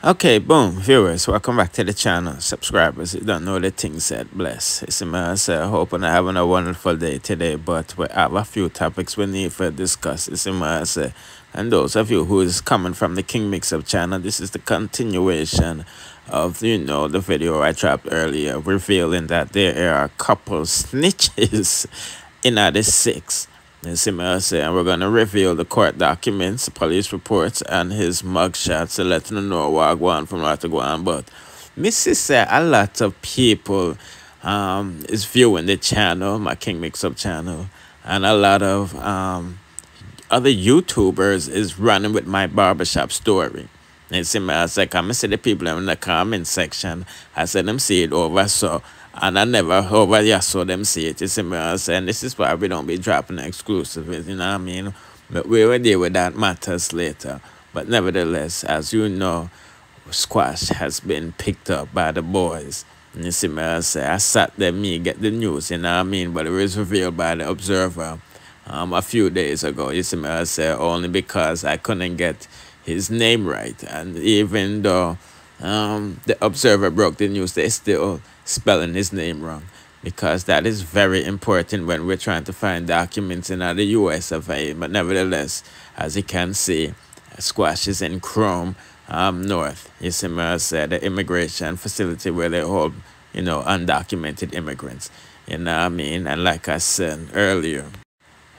Okay, boom, viewers, welcome back to the channel. Subscribers, you don't know the thing said, bless. It's myself, hoping I'm having a wonderful day today, but we have a few topics we need to discuss. It's myself. And those of you who is coming from the King Mix-Up channel, this is the continuation of, the video I dropped earlier, revealing that there are a couple snitches in the six. You see me, I say, and we're going to reveal the court documents, police reports, and his mugshots to let them know what go on from what to go on. But Missy said a lot of people is viewing the channel, my King Mix-Up channel, and a lot of other YouTubers is running with my barbershop story. You see me, I said, come and see the people in the comment section. I said them see it over, so and I never over there saw them see it. You see me, I said, and this is why we don't be dropping exclusive, you know what I mean? But we will deal with that matters later. But nevertheless, as you know, Squash has been picked up by the boys. And you see me, I say, I sat there, me get the news, you know what I mean? But it was revealed by the Observer a few days ago. You see me, I say, only because I couldn't get his name right. And even though the Observer broke the news, they still spelling his name wrong, because that is very important when we're trying to find documents in the US of A. But nevertheless, as you can see, Squash is in Chrome North. You see me, I said, the immigration facility where they hold, undocumented immigrants. You know what I mean? And like I said earlier,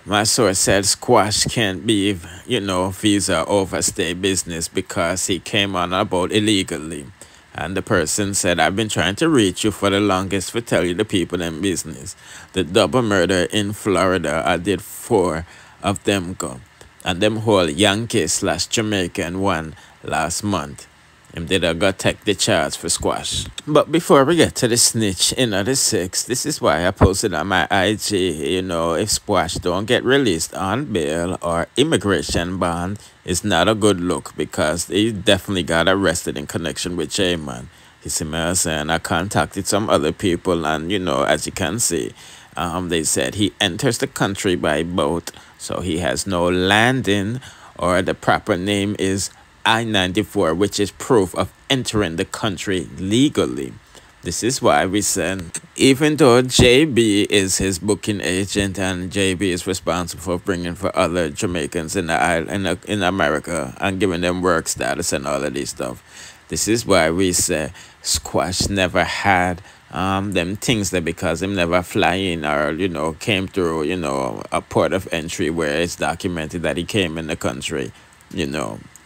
my source said Squash can't be, visa overstay business because he came on a boat illegally. And the person said, I've been trying to reach you for the longest to tell you the people in business. The double murder in Florida, I did 4 of them go. And them whole Yankee/Jamaican one last month. Him did I got take the charge for Squash. But before we get to the snitch in the 6, this is why I posted on my IG, if Squash don't get released on bail or immigration bond, it's not a good look, because he definitely got arrested in connection with J-Man. You see me, I saying, I contacted some other people, and as you can see, they said he enters the country by boat, so he has no landing, or the proper name is I-94, which is proof of entering the country legally. This is why we said, even though JB is his booking agent and JB is responsible for bringing for other Jamaicans in the island, in America, and giving them work status and all of this stuff, this is why we say Squash never had them things there, because him never fly in or came through a port of entry where it's documented that he came in the country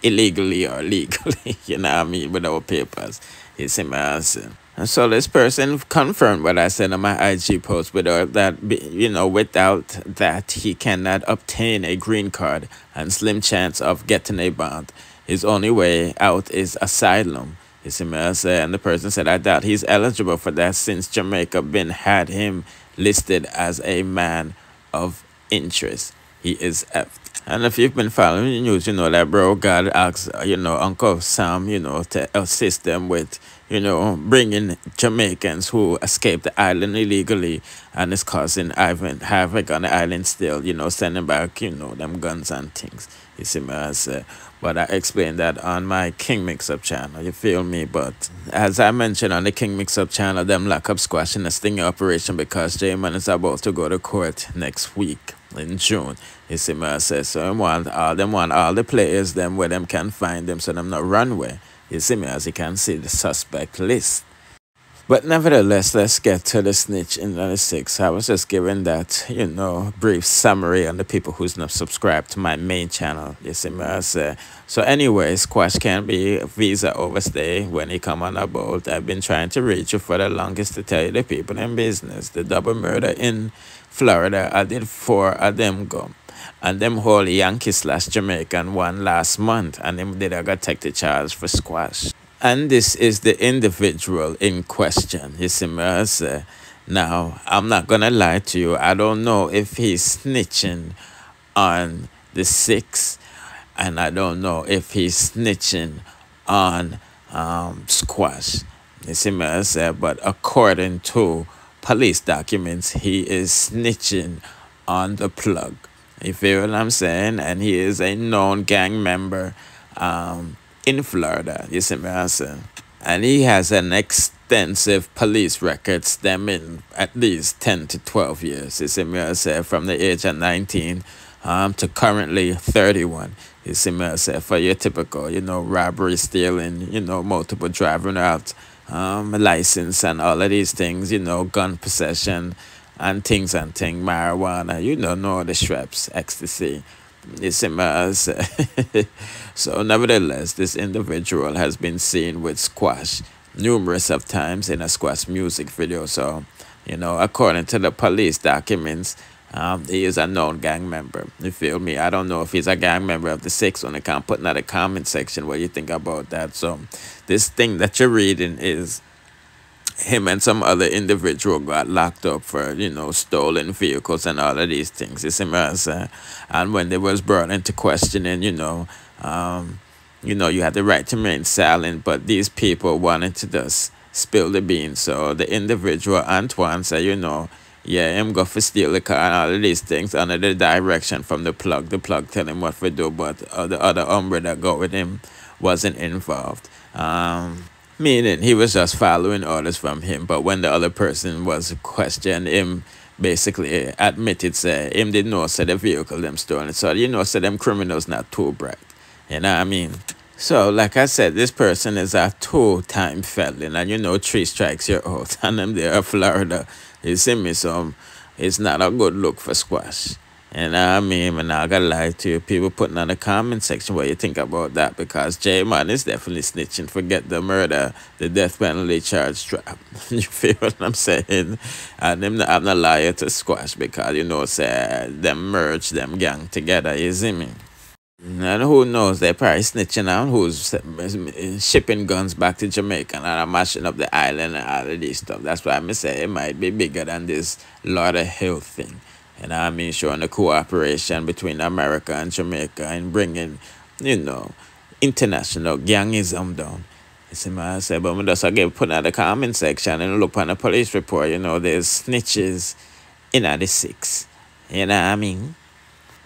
illegally or legally, you know what I mean, without papers. You see my answer. And so this person confirmed what I said on my IG post, without that, without that he cannot obtain a green card and slim chance of getting a bond. His only way out is asylum. You see me, I say, and the person said, I doubt he's eligible for that, since Jamaica had him listed as a man of interest. He is F. And if you've been following the news, you know that bro God asked, Uncle Sam, to assist them with, bringing Jamaicans who escaped the island illegally, and is causing havoc on the island still, sending back, them guns and things. You see me, I say. But I explained that on my King Mix-Up channel, you feel me? But as I mentioned on the King Mix-Up channel, them lock up Squash in a sting operation, because J-Man is about to go to court next week in June. You see me, I say, so them want all the players them where them can find them, so them not run away. You see me, as you can see the suspect list. But nevertheless, let's get to the snitch in the 6. I was just giving that, brief summary on the people who's not subscribed to my main channel. You see me, I say. So anyway, Squash can't be visa overstay when he come on a boat. I've been trying to reach you for the longest to tell you the people in business. The double murder in Florida, I did 4 of them go. And them whole Yankee/Jamaican one last month, and them did I got take the charge for Squash. And this is the individual in question. You see me, I say. Now, I'm not gonna lie to you, I don't know if he's snitching on the 6, and I don't know if he's snitching on Squash. You see me, I say, but according to police documents, he is snitching on the plug. You feel what I'm saying? And he is a known gang member in Florida, you see me answer. And he has an extensive police record stemming at least 10 to 12 years, you see me answer, from the age of 19 to currently 31. You see me answer, for your typical, robbery, stealing, multiple driving out, license and all of these things, gun possession and things, marijuana, know the straps, ecstasy. You see me answer. So nevertheless, this individual has been seen with Squash numerous of times in a Squash music video. So, according to the police documents, he is a known gang member. You feel me? I don't know if he's a gang member of the Six, and I can't put in the comment section what you think about that. So this thing that you're reading is him and some other individual got locked up for, stolen vehicles and all of these things. You see me? And when they was brought into questioning, you had the right to remain silent, but these people wanted to just spill the beans. So the individual, Antoine, said, yeah, him go for steal the car and all of these things under the direction from the plug. The plug tell him what to do, but the other hombre that go with him wasn't involved. Meaning he was just following orders from him. But when the other person was questioned, him basically admitted, say, him didn't know, say, the vehicle them stolen. So, say, them criminals not too bright. You know what I mean? So, like I said, this person is a two-time felon. And, 3 strikes, you're out. And them there in Florida. You see me? So, it's not a good look for Squash. You know what I mean? I'm not gonna lie to you. People putting on the comment section what you think about that, because J-Man is definitely snitching. Forget the murder, the death penalty charge trap. You feel what I'm saying? And I'm not a liar to Squash, because, say, them merge them gang together, you see me? And who knows, they're probably snitching on who's shipping guns back to Jamaica and mashing up the island and all of this stuff. That's why I'm say it might be bigger than this Lauderhill thing. And I mean, showing the cooperation between America and Jamaica and bringing, international gangism down. You see what I say? But we just again put in the comment section and look on the police report, there's snitches in the Six. You know what I mean?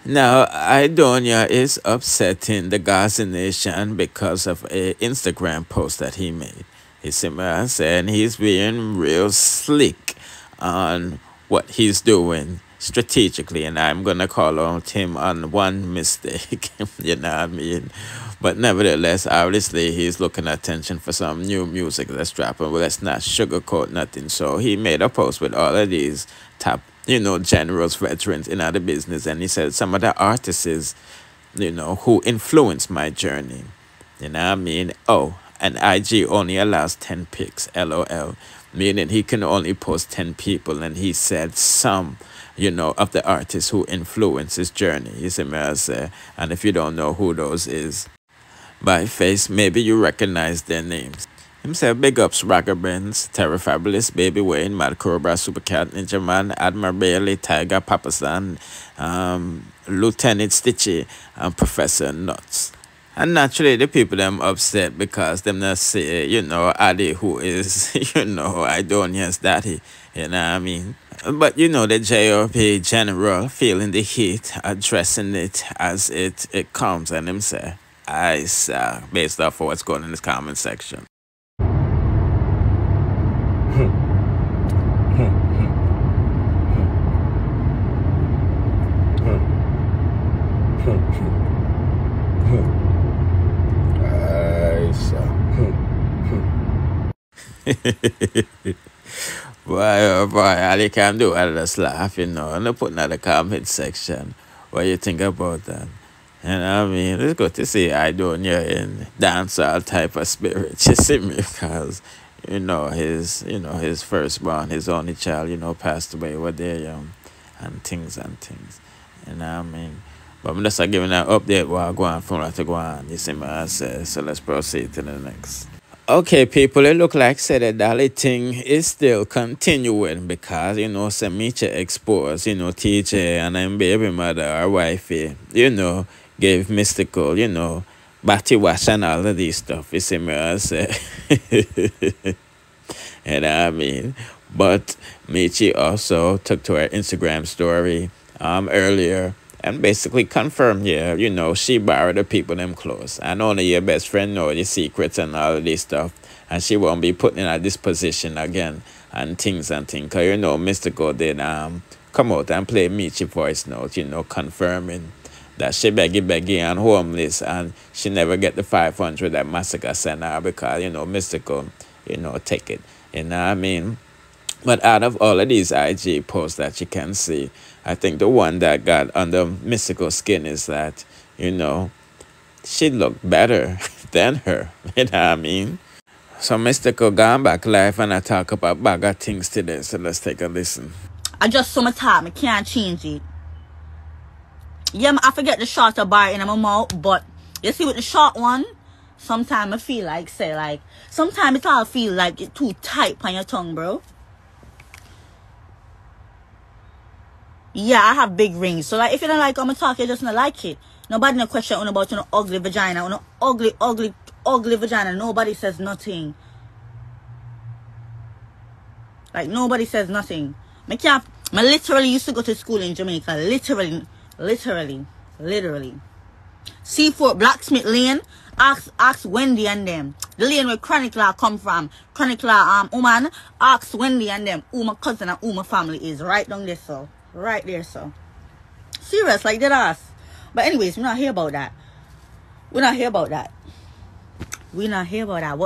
Now, Aidonia is upsetting the Gaza nation because of an Instagram post that he made. You see what I say? And he's being real slick on what he's doing strategically, and I'm gonna call out him on one mistake. You know what I mean? But nevertheless, obviously he's looking at attention for some new music that's dropping. Well, let's not sugarcoat nothing. So he made a post with all of these top, generals, veterans in other business, and he said some of the artists, who influenced my journey. You know what I mean? Oh, and IG only allows 10 pics, LOL. Meaning he can only post 10 people, and he said some, of the artists who influence his journey. You see me, I say? And if you don't know who those is, by face, maybe you recognize their names. Himself, big ups, Ragga Benz, Terror Fabulous, Baby Wayne, Mad Cobra, Supercat, Ninja Man, Admiral Bailey, Tiger, Papasan, Lieutenant Stitchy, and Professor Nuts. And naturally, the people them upset because them not say, Addy, who is, Aidonia's daddy. You know what I mean? But, the JOP general feeling the heat, addressing it as it comes, and him say, I saw, based off of what's going in this comment section. Boy, oh boy, all you can do is just laugh, and put in the comment section what you think about that. You know what I mean? It's good to see Aidonia in dancehall type of spirit, you see me, because, his firstborn, his only child, passed away when they're young, and things. You know what I mean? But I'm just giving an update while going from what to go on, you see me, I say. So let's proceed to the next. Okay, people, it look like the Dolly thing is still continuing because, some MIICHI exposed, TJ and her baby mother, our wifey, gave Mystikal, body wash and all of these stuff, you see me, I say. You know what I mean? But MIICHI also took to her Instagram story earlier and basically confirm, yeah, you know, she borrowed the people them clothes. And only your best friend know the secrets and all of this stuff. And she won't be put in a this position again and things. Because, you know, Mystikal did come out and play MIICHI voice note, you know, confirming that she beggy and homeless and she never get the 500 that Massacre sent her because, you know, Mystikal, you know, take it. You know what I mean? But out of all of these IG posts that you can see, I think the one that got under Mystikal's skin is that, you know, she looked better than her. You know what I mean? So Mystikal gone back live and I talk about bag of things today. So let's take a listen. I just saw my top. I can't change it. Yeah, I forget the shorter bar in my mouth, but you see with the short one, sometimes I feel like, sometimes it all feel like it's too tight on your tongue, bro. Yeah, I have big rings. So, like, if you don't like how I talk, you just don't like it. Nobody no question about, you know, ugly vagina. You know, ugly vagina. Nobody says nothing. Like, nobody says nothing. I literally used to go to school in Jamaica. Literally. C4 Blacksmith Lane. Ask Wendy and them. The lane where Chronic Law come from. Chronic Law woman. Ask Wendy and them. Who my cousin and who my family is. Right down there, so. Right there, so. Serious, like that ass. But anyways, we're not here about that. What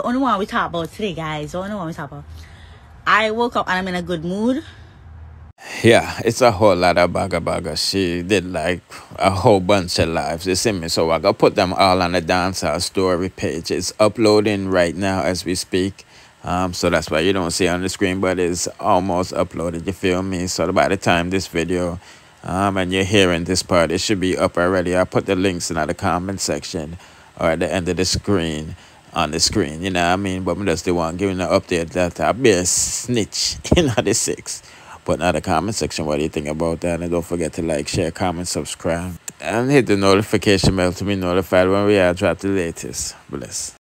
only one we talk about today, guys? What only one we talk about? I woke up and I'm in a good mood. Yeah, it's a whole lot of bagger. She did like a whole bunch of lives, you see me? So I gotta put them all on the dancehall story page. It's uploading right now as we speak. So that's why you don't see it on the screen, but it's almost uploaded, you feel me? So by the time this video and you're hearing this part, it should be up already. I put the links in the comment section or at the end of the screen, on the screen, you know what I mean? But I'm just the one giving an update that I'll be a snitch in the 6. Put in the comment section what do you think about that, and don't forget to like, share, comment, subscribe, and hit the notification bell to be notified when we drop the latest. Bless.